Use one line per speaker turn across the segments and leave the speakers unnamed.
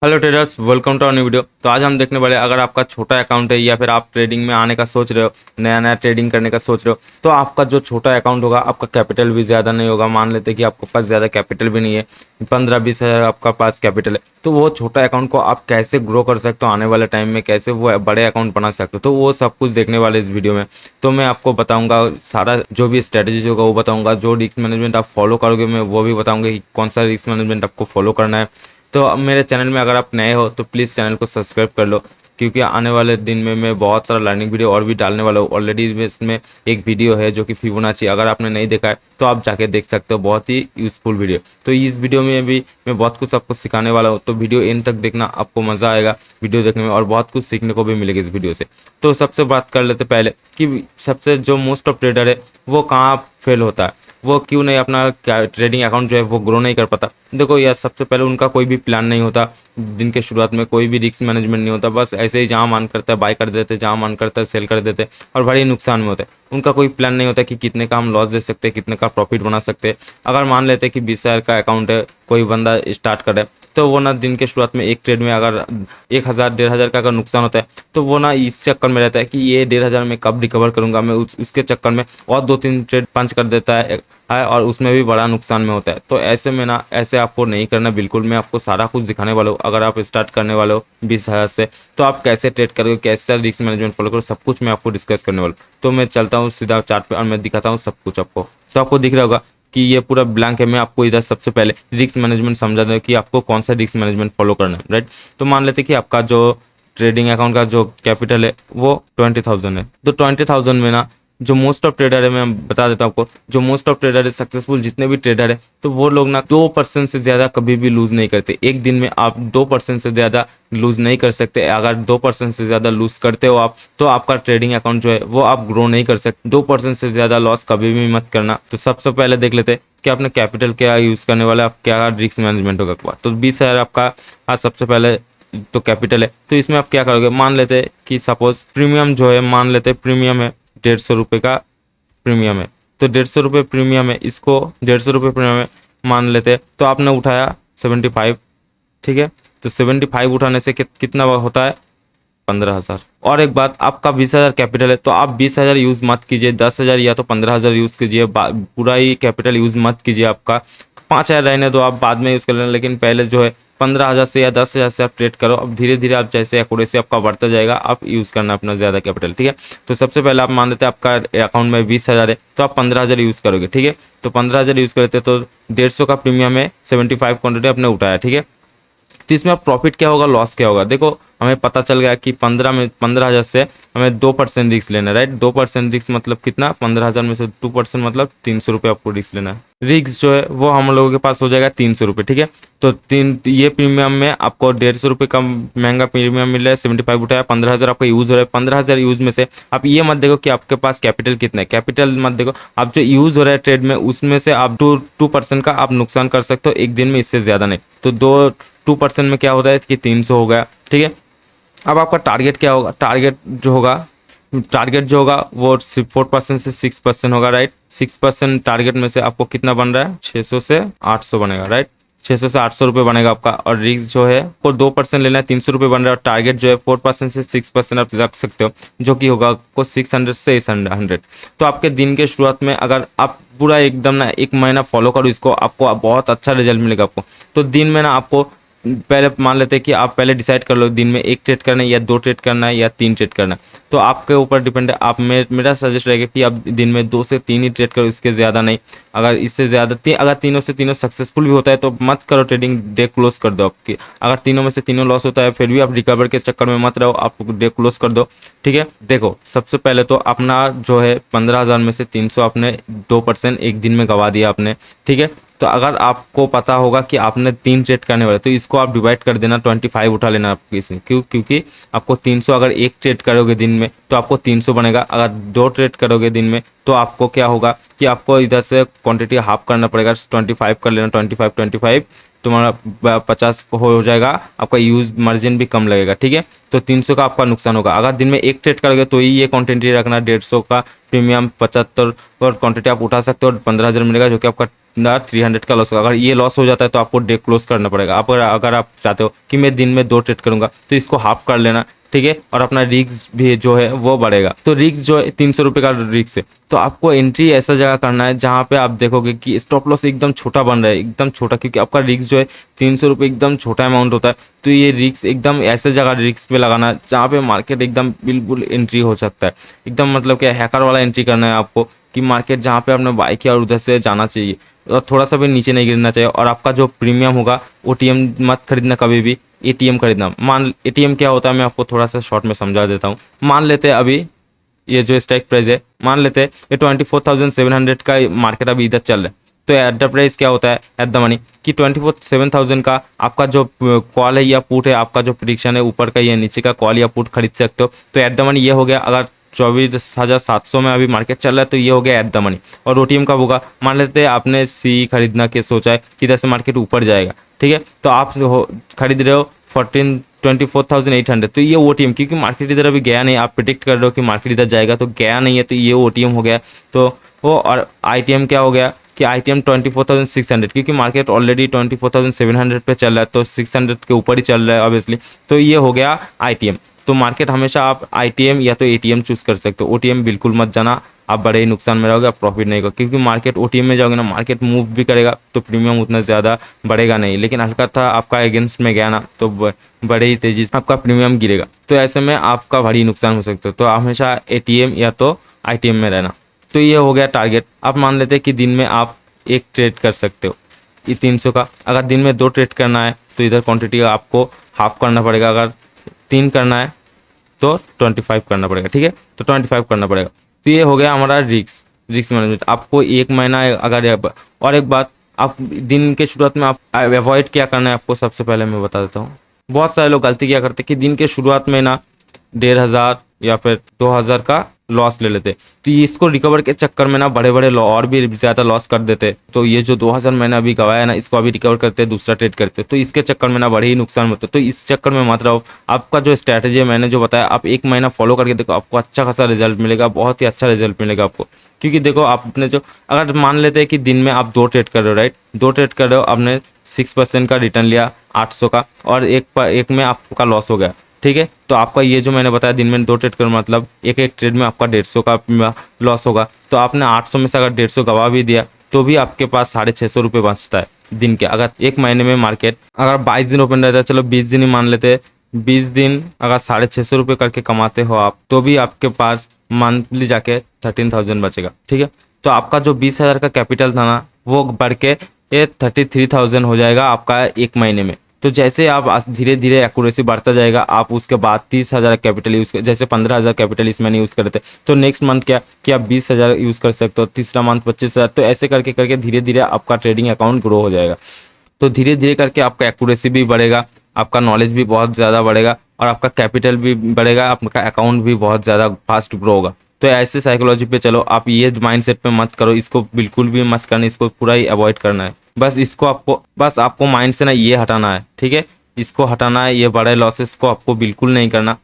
Hello traders, welcome to our new video. तो आज हम देखने वाले, अगर आपका छोटा अकाउंट है या फिर आप ट्रेडिंग में आने का सोच रहे हो, नया नया ट्रेडिंग करने का सोच रहे हो, तो आपका जो छोटा अकाउंट होगा, आपका कैपिटल भी ज़्यादा नहीं होगा। मान लेते हैं कि आपके पास ज़्यादा कैपिटल भी नहीं है, 15-20 हज़ार आपका पास कैपिटल है, तो वो छोटा अकाउंट को आप कैसे ग्रो कर सकते हो, आने वाले टाइम में कैसे वो बड़े अकाउंट बना सकते हो, तो वो सब कुछ देखने वाले इस वीडियो में। तो मैं आपको बताऊंगा सारा, जो भी स्ट्रेटेजी होगा वो बताऊंगा, जो रिस्क मैनेजमेंट आप फॉलो करोगे मैं वो भी बताऊंगा कि कौन सा रिस्क मैनेजमेंट आपको फॉलो करना है। तो अब मेरे चैनल में अगर आप नए हो तो प्लीज़ चैनल को सब्सक्राइब कर लो, क्योंकि आने वाले दिन में मैं बहुत सारा लर्निंग वीडियो और भी डालने वाला हूँ। ऑलरेडी इसमें एक वीडियो है जो कि फिबोनाची, अगर आपने नहीं देखा है तो आप जाके देख सकते हो, बहुत ही यूज़फुल वीडियो। तो इस वीडियो में भी मैं बहुत कुछ आपको सिखाने वाला हूँ, तो वीडियो एंड तक देखना, आपको मज़ा आएगा वीडियो देखने में और बहुत कुछ सीखने को भी मिलेगा इस वीडियो से। तो सबसे बात कर लेते पहले कि सबसे जो मोस्ट ऑफ ट्रेडर है वो कहाँ फेल होता है, वो क्यों नहीं अपना ट्रेडिंग अकाउंट जो है वो ग्रो नहीं कर पाता। देखो यार, सबसे पहले उनका कोई भी प्लान नहीं होता, दिन के शुरुआत में कोई भी रिस्क मैनेजमेंट नहीं होता, बस ऐसे ही जहाँ मन करता है बाय कर देते, जहाँ मन करता है सेल कर देते और बड़े नुकसान में होते हैं। उनका कोई प्लान नहीं होता कि कितने का हम लॉस दे सकते हैं, कितने का प्रॉफिट बना सकते हैं। अगर मान लेते हैं कि 20 हज़ार का अकाउंट है, कोई बंदा स्टार्ट करे, तो वो ना दिन के शुरुआत में एक ट्रेड में अगर 1 हज़ार 1,500 का अगर नुकसान होता है, तो वो ना इस चक्कर में रहता है कि ये 1,500 में कब रिकवर करूंगा मैं, उसके चक्कर में और 2-3 ट्रेड पंच कर देता है और उसमें भी बड़ा नुकसान में होता है। तो ऐसे में ना, ऐसे आपको नहीं करना बिल्कुल। मैं आपको सारा कुछ दिखाने वाला हूँ। अगर आप स्टार्ट करने वाले हो 20 हज़ार से, तो आप कैसे ट्रेड करोगे, कैसे रिस्क मैनेजमेंट फॉलो करो, सब कुछ मैं आपको डिस्कस करने वाला हूँ। तो मैं चलता हूँ सीधा चार्ट पे और मैं दिखाता हूँ सब कुछ आपको। तो आपको दिख रहा होगा कि ये पूरा ब्लैंक है। मैं आपको इधर सबसे पहले रिस्क मैनेजमेंट समझा दूँ कि आपको कौन सा रिस्क मैनेजमेंट फॉलो करना है, राइट। तो मान लेते कि आपका जो ट्रेडिंग अकाउंट का जो कैपिटल है वो 20,000 है। तो 20,000 में ना, जो मोस्ट ऑफ ट्रेडर है, मैं बता देता हूँ आपको, जो मोस्ट ऑफ ट्रेडर है सक्सेसफुल जितने भी ट्रेडर है, तो वो लोग ना 2% से ज़्यादा कभी भी लूज नहीं करते। एक दिन में आप 2% से ज़्यादा लूज नहीं कर सकते। अगर 2% से ज़्यादा लूज करते हो आप, तो आपका ट्रेडिंग अकाउंट जो है वो आप ग्रो नहीं कर सकते। 2% से ज़्यादा लॉस कभी भी मत करना। तो सबसे पहले देख लेते हैं कि आपने कैपिटल क्या यूज़ करने वाला है, आप क्या रिस्क मैनेजमेंट होगा। तो 20 हज़ार आपका आज सबसे पहले तो कैपिटल है। तो इसमें आप क्या करोगे, मान लेते हैं कि सपोज प्रीमियम जो है, मान लेते हैं प्रीमियम है 150 रुपये का प्रीमियम है। तो 150 रुपये प्रीमियम है, इसको 150 रुपये प्रीमियम है मान लेते हैं। तो आपने उठाया 75, ठीक है। तो 75 उठाने से कितना होता है, 15 हज़ार। और एक बात, आपका 20 हज़ार कैपिटल है, तो आप 20 हज़ार यूज़ मत कीजिए, 10 हज़ार या तो 15 हज़ार यूज़ कीजिए। पूरा ही कैपिटल यूज़ मत कीजिए। आपका 5 हज़ार रहने दो, आप बाद में यूज़ कर लेना, लेकिन पहले जो है 15 हज़ार से या 10 हज़ार से आप ट्रेड करो। अब धीरे धीरे आप जैसे एक्यूरेसी आपका बढ़ता जाएगा, आप यूज़ करना अपना ज़्यादा कैपिटल, ठीक है। तो सबसे पहले आप मान लेते हैं आपका अकाउंट में 20 हज़ार है, तो आप 15 हज़ार यूज़ करोगे, ठीक है। तो 15 हज़ार यूज़ करते तो 150 का प्रीमियम है, 75 क्वान्टिटी आपने उठाया, ठीक है। तो इसमें अब प्रॉफिट क्या होगा, लॉस क्या होगा, देखो हमें पता चल गया कि 15 हज़ार से हमें 2% रिस्क लेना है, राइट। 2% रिस्क मतलब कितना, 15 हज़ार में से 2% मतलब 300 रुपये आपको रिस्क लेना है। रिस्क जो है वो हम लोगों के पास हो जाएगा 300 रुपये, ठीक है। तो ये प्रीमियम में आपको 150 रुपये का महंगा प्रीमियम मिल रहा है, 75 उठाया, 15 हज़ार आपका यूज़ हो रहा है। 15 हज़ार यूज़ में से आप ये मत देखो कि आपके पास कैपिटल कितना है, कैपिटल मत देखो, आप जो यूज़ हो रहा है ट्रेड में उसमें से आप 2% का आप नुकसान कर सकते हो एक दिन में, इससे ज़्यादा नहीं। तो 2% में क्या होता है कि 300 हो गया, ठीक है। अब आपका टारगेट क्या होगा, टारगेट जो होगा वो 4% से 6% होगा, राइट। 6% टारगेट में से आपको कितना बन रहा है, 600 से 800 बनेगा, राइट। 600 से 800 रुपये बनेगा आपका। और रिस्क जो है वो 2% लेना है, 300 रुपये बन रहा है। और टारगेट जो है 4% से 6% आप रख सकते हो, जो कि होगा आपको 600 से 800। तो आपके दिन के शुरुआत में अगर आप पूरा एकदम ना 1 महीना फॉलो करो इसको, आपको बहुत अच्छा रिजल्ट मिलेगा आपको। तो दिन में ना आपको पहले मान लेते हैं कि आप पहले डिसाइड कर लो दिन में 1 ट्रेड करना है या 2 ट्रेड करना है या 3 ट्रेड करना है। तो आपके ऊपर डिपेंड है। आप मेरा सजेस्ट रहेगा कि आप दिन में 2 से 3 ही ट्रेड करो, इसके ज़्यादा नहीं। अगर इससे ज़्यादा अगर तीनों से तीनों सक्सेसफुल भी होता है तो मत करो ट्रेडिंग, डे क्लोज कर दो आपकी। अगर तीनों में से तीनों लॉस होता है फिर भी आप रिकवर के चक्कर में मत रहो, आप डे क्लोज कर दो, ठीक है। देखो सबसे पहले तो अपना जो है 15 हज़ार में से 300 आपने 2% एक दिन में गवा दिया आपने, ठीक है। तो अगर आपको पता होगा कि आपने 3 ट्रेड करने वाले, तो इसको आप डिवाइड कर देना, 25 उठा लेना आपको इसमें, क्योंकि आपको 300 अगर 1 ट्रेड करोगे दिन में तो आपको 300 बनेगा। अगर 2 ट्रेड करोगे दिन में तो आपको क्या होगा कि आपको इधर से क्वांटिटी हाफ करना पड़ेगा, 25 कर लेना, 25 तुम्हारा 50 हो जाएगा, आपका यूज मार्जिन भी कम लगेगा, ठीक है। तो 300 का आपका नुकसान होगा। अगर दिन में 1 ट्रेड करोगे तो ही ये क्वांटिटी रखना, 150 का प्रीमियम 75 और क्वांटिटी आप उठा सकते हो और 15,000 मिलेगा, जो कि आपका 300 का लॉस होगा। अगर ये लॉस हो जाता है तो आपको डे क्लोज करना पड़ेगा। आप अगर आप चाहते हो कि मैं दिन में 2 ट्रेड करूंगा तो इसको हाफ कर लेना, ठीक है, और अपना रिस्क भी जो है वो बढ़ेगा। तो रिस्क जो है 300 रुपये का रिस्क है, तो आपको एंट्री ऐसा जगह करना है जहाँ पे आप देखोगे कि स्टॉप लॉस एकदम छोटा बन रहा है, एकदम छोटा, क्योंकि आपका रिस्क जो है 300 रुपये एकदम छोटा अमाउंट होता है। तो ये रिस्क एकदम ऐसे जगह रिस्क पे लगाना है जहाँ पे मार्केट एकदम बिल्कुल एंट्री हो सकता है, एकदम मतलब कि हैकर वाला एंट्री करना है आपको, कि मार्केट जहाँ पे आपने बाई किया और उधर से जाना चाहिए और थोड़ा सा भी नीचे नहीं गिरना चाहिए। और आपका जो प्रीमियम होगा ओटीएम मत खरीदना कभी भी, एटीएम खरीदना। एटीएम क्या होता है मैं आपको थोड़ा सा शॉर्ट में समझा देता हूँ। मान लेते हैं अभी ये जो स्ट्राइक प्राइस है, मान लेते हैं ये 24,700 का मार्केट अभी इधर चल रहा है। तो एट द प्राइस क्या होता है एट द मनी कि 24,700 का आपका जो कॉल है या पुट है, आपका जो प्रिडिक्शन है ऊपर का या नीचे का कॉल या पुट खरीद सकते हो। तो एट द मनी ये हो गया। अगर 24,700 में अभी मार्केट चल रहा है तो ये हो गया एट द मनी। और ओटीएम कब होगा, मान लेते हैं आपने सी खरीदना के सोचा है कि इधर से मार्केट ऊपर जाएगा, ठीक है, तो आप खरीद रहे हो 24,800, तो ये ओटीएम, क्योंकि मार्केट इधर अभी गया नहीं, आप प्रिडिक्ट कर रहे हो कि मार्केट इधर जाएगा तो गया नहीं है, तो ये ओटीएम हो गया। तो वो और आईटीएम क्या हो गया कि आईटीएम 24,600, क्योंकि मार्केट ऑलरेडी 24,700 पे चल रहा है तो 600 के ऊपर ही चल रहा है ऑब्वियसली, तो ये हो गया आईटीएम। तो मार्केट हमेशा आप आईटीएम या तो एटीएम चूज कर सकते हो, ओटीएम बिल्कुल मत जाना, आप बड़े ही नुकसान में रहोगे, आप प्रॉफिट नहीं होगा, क्योंकि मार्केट ओटीएम में जाओगे ना मार्केट मूव भी करेगा तो प्रीमियम उतना ज़्यादा बढ़ेगा नहीं, लेकिन हल्का था आपका अगेंस्ट में गया ना तो बड़े ही तेजी से आपका प्रीमियम गिरेगा, तो ऐसे में आपका भारी नुकसान हो सकता है। तो हमेशा एटीएम या तो आईटीएम में रहना। तो ये हो गया टारगेट। आप मान लेते हैं कि दिन में आप एक ट्रेड कर सकते हो ये 300 का। अगर दिन में 2 ट्रेड करना है तो इधर क्वांटिटी आपको हाफ करना पड़ेगा, अगर 3 करना है तो 25 करना पड़ेगा, ठीक है, तो 25 करना पड़ेगा। तो ये हो गया हमारा रिस्क मैनेजमेंट। आपको 1 महीना अगर और एक बात, आप दिन के शुरुआत में आप अवॉइड क्या करना है आपको, सबसे पहले मैं बता देता हूँ। बहुत सारे लोग गलती क्या करते हैं कि दिन के शुरुआत में ना 1,500 या फिर 2,000 का लॉस ले लेते, तो ये इसको रिकवर के चक्कर में ना बड़े बड़े और भी ज़्यादा लॉस कर देते। तो ये जो 2,000 मैंने अभी गवाया ना इसको अभी रिकवर करते दूसरा ट्रेड करते, तो इसके चक्कर में ना बड़े ही नुकसान होते। तो इस चक्कर में मत रहो। आपका जो स्ट्रैटेजी है मैंने जो बताया, आप 1 महीना फॉलो करके देखो, आपको अच्छा खासा रिजल्ट मिलेगा, बहुत ही अच्छा रिजल्ट मिलेगा आपको। क्योंकि देखो आपने जो अगर मान लेते हैं कि दिन में आप 2 ट्रेड कर रहे हो, राइट, 2 ट्रेड कर रहे हो, आपने 6% का रिटर्न लिया 800 का, और एक में आपका लॉस हो गया, ठीक है, तो आपका ये जो मैंने बताया दिन में 2 ट्रेड कर मतलब एक ट्रेड में आपका 150 का लॉस होगा। तो आपने 800 में से अगर 150 गवा भी दिया तो भी आपके पास 650 रुपये बचता है दिन के। अगर 1 महीने में मार्केट अगर 22 दिन ओपन रहता है, चलो 20 दिन ही मान लेते हैं, 20 दिन अगर 650 रुपये करके कमाते हो आप, तो भी आपके पास मंथली जाके 13,000 बचेगा, ठीक है। तो आपका जो 20,000 का कैपिटल था ना वो बढ़ के ये 33,000 हो जाएगा आपका 1 महीने में। तो जैसे आप धीरे धीरे एक्यूरेसी बढ़ता जाएगा, आप उसके बाद 30,000 कैपिटल यूज़ कर, जैसे 15,000 कैपिटल इस महीने यूज़ करते, तो नेक्स्ट मंथ क्या कि आप 20,000 यूज़ कर सकते हो, तीसरा मंथ 25,000, तो ऐसे करके करके धीरे धीरे आपका ट्रेडिंग अकाउंट ग्रो हो जाएगा। तो धीरे धीरे करके आपका एक्यूरेसी भी बढ़ेगा, आपका नॉलेज भी बहुत ज़्यादा बढ़ेगा, और आपका कैपिटल भी बढ़ेगा, आपका अकाउंट भी बहुत ज़्यादा फास्ट ग्रो होगा। तो ऐसे साइकोलॉजी पे चलो, आप ये माइंडसेट पे मत करो, इसको बिल्कुल भी मत करना, इसको पूरा ही अवॉइड करना है। बस आपको माइंड से ना ये हटाना है, ठीक है, इसको हटाना है, ये बड़े लॉसेस को आपको बिल्कुल नहीं करना,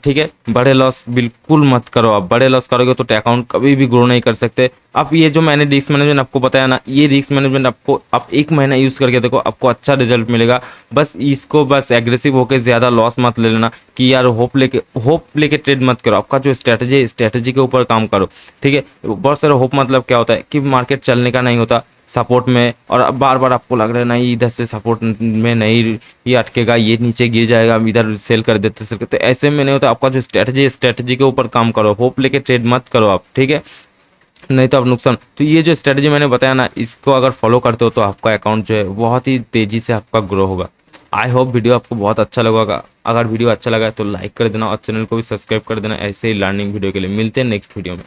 ठीक है, बड़े लॉस बिल्कुल मत करो। आप बड़े लॉस करोगे तो अकाउंट कभी भी ग्रो नहीं कर सकते। आप ये जो मैंने रिस्क मैनेजमेंट आपको बताया ना, ये रिस्क मैनेजमेंट आपको आप 1 महीना यूज़ करके देखो, आपको अच्छा रिजल्ट मिलेगा। बस इसको बस एग्रेसिव होकर ज़्यादा लॉस मत ले लेना कि यार होप लेके ट्रेड मत करो। आपका जो स्ट्रैटेजी है स्ट्रैटेजी के ऊपर काम करो, ठीक है। बहुत सारा होप मतलब क्या होता है कि मार्केट चलने का नहीं होता, सपोर्ट में, और बार बार आपको लग रहा है नहीं इधर से सपोर्ट में नहीं ये अटकेगा, ये नीचे गिर जाएगा, इधर सेल कर देते, तो ऐसे में नहीं होता। आपका जो स्ट्रैटेजी है स्ट्रैटेजी के ऊपर काम करो, होप लेके ट्रेड मत करो आप, ठीक है, नहीं तो आप नुकसान। तो ये जो स्ट्रैटेजी मैंने बताया ना, इसको अगर फॉलो करते हो तो आपका अकाउंट जो है बहुत ही तेजी से आपका ग्रो होगा। आई होप वीडियो आपको बहुत अच्छा लगा। अगर वीडियो अच्छा लगा तो लाइक कर देना और चैनल को भी सब्सक्राइब कर देना ऐसे ही लर्निंग वीडियो के लिए। मिलते हैं नेक्स्ट वीडियो में।